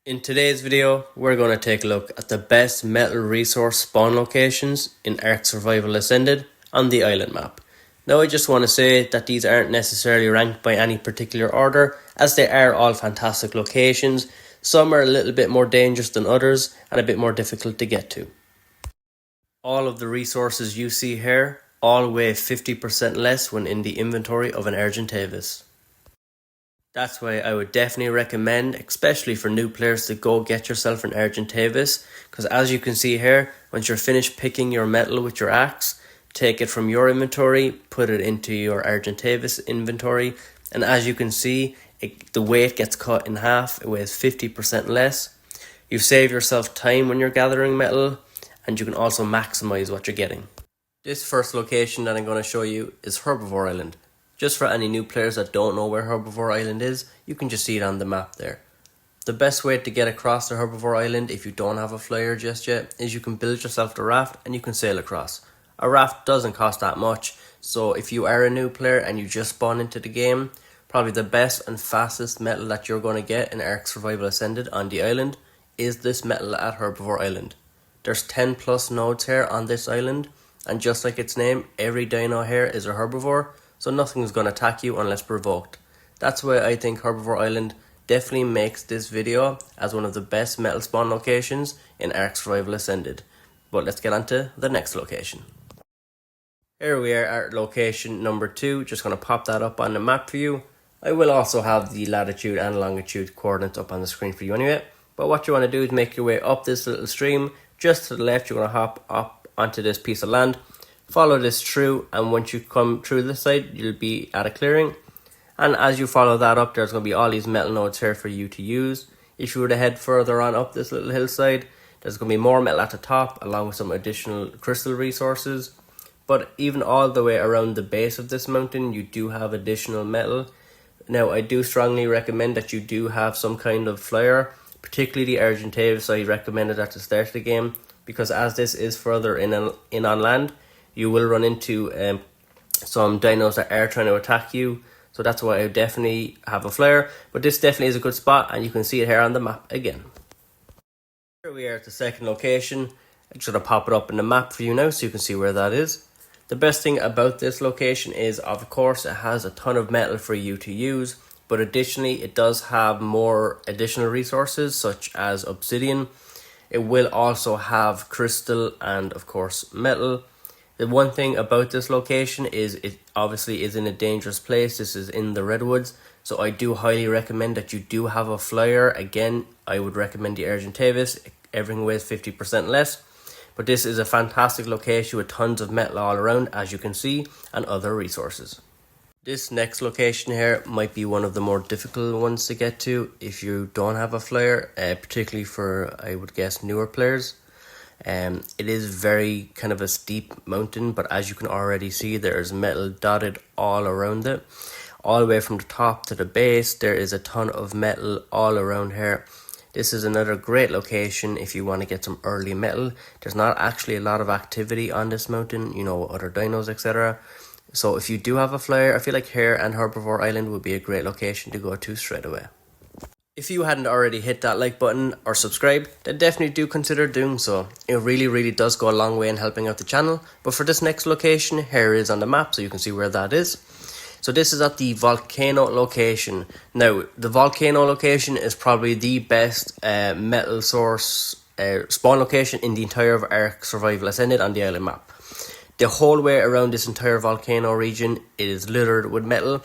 In today's video, we're going to take a look at the best metal resource spawn locations in Ark Survival Ascended on the island map. Now I just want to say that these aren't necessarily ranked by any particular order, as they are all fantastic locations. Some are a little bit more dangerous than others and a bit more difficult to get to. All of the resources you see here all weigh 50% less when in the inventory of an Argentavis. That's why I would definitely recommend, especially for new players, to go get yourself an Argentavis, because as you can see here, once you're finished picking your metal with your axe, take it from your inventory, put it into your Argentavis inventory, and as you can see, the weight gets cut in half. It weighs 50% less. You save yourself time when you're gathering metal, and you can also maximize what you're getting. This first location that I'm going to show you is Herbarium Island. Just for any new players that don't know where Herbarium Island is, you can just see it on the map there. The best way to get across to Herbarium Island if you don't have a flyer just yet is you can build yourself the raft and you can sail across. A raft doesn't cost that much, so if you are a new player and you just spawn into the game, probably the best and fastest metal that you're going to get in Ark Survival Ascended on the island is this metal at Herbarium Island. There's 10 plus nodes here on this island, and just like its name, every dino here is a herbivore. So nothing is going to attack you unless provoked. That's why I think Herbarium Island definitely makes this video as one of the best metal spawn locations in Ark Survival Ascended. But let's get on to the next location. Here we are at location number 2. Just going to pop that up on the map for you. I will also have the latitude and longitude coordinates up on the screen for you anyway. But what you want to do is make your way up this little stream. Just to the left, you're going to hop up onto this piece of land. Follow this through, and once you come through this side, you'll be at a clearing. And as you follow that up, there's going to be all these metal nodes here for you to use. If you were to head further on up this little hillside, there's going to be more metal at the top, along with some additional crystal resources. But even all the way around the base of this mountain, you do have additional metal. Now, I do strongly recommend that you do have some kind of flyer, particularly the Argentavis. I recommended at the start of the game, because as this is further in on land, you will run into some dinos that are trying to attack you. So that's why I definitely have a flare. But this definitely is a good spot, and you can see it here on the map again. Here we are at the second location. I'm just going to pop it up in the map for you now so you can see where that is. The best thing about this location is, of course, it has a ton of metal for you to use. But additionally, it does have more additional resources such as obsidian. It will also have crystal and, of course, metal. The one thing about this location is it obviously is in a dangerous place. This is in the Redwoods, so I do highly recommend that you do have a flyer. Again, I would recommend the Argentavis. Everything weighs 50% less, but this is a fantastic location with tons of metal all around, as you can see, and other resources. This next location here might be one of the more difficult ones to get to if you don't have a flyer, particularly for, I would guess, newer players. It is very kind of a steep mountain, but as you can already see, there's metal dotted all around it. All the way from the top to the base, there is a ton of metal all around here. This is another great location if you want to get some early metal. There's not actually a lot of activity on this mountain, you know, other dinos, etc. So if you do have a flyer, I feel like here and Herbarium Island would be a great location to go to straight away. If you hadn't already hit that like button or subscribe, then definitely do consider doing so. It really does go a long way in helping out the channel. But for this next location, here it is on the map so you can see where that is. So this is at the Volcano location. Now, the Volcano location is probably the best metal source spawn location in the entire of Ark Survival Ascended on the island map. The whole way around this entire volcano region, it is littered with metal.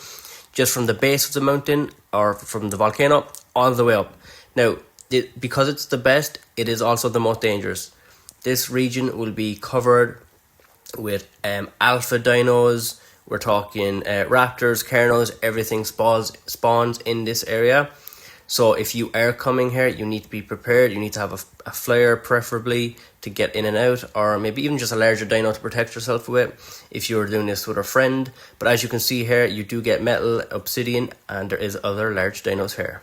Just from the base of the mountain, or from the volcano, all the way up. Now, because it's the best, it is also the most dangerous. This region will be covered with alpha dinos. We're talking raptors, carnos, everything spawns in this area. So if you are coming here, you need to be prepared. You need to have a flyer preferably to get in and out, or maybe even just a larger dino to protect yourself with if you're doing this with a friend. But as you can see here, you do get metal, obsidian, and there is other large dinos here.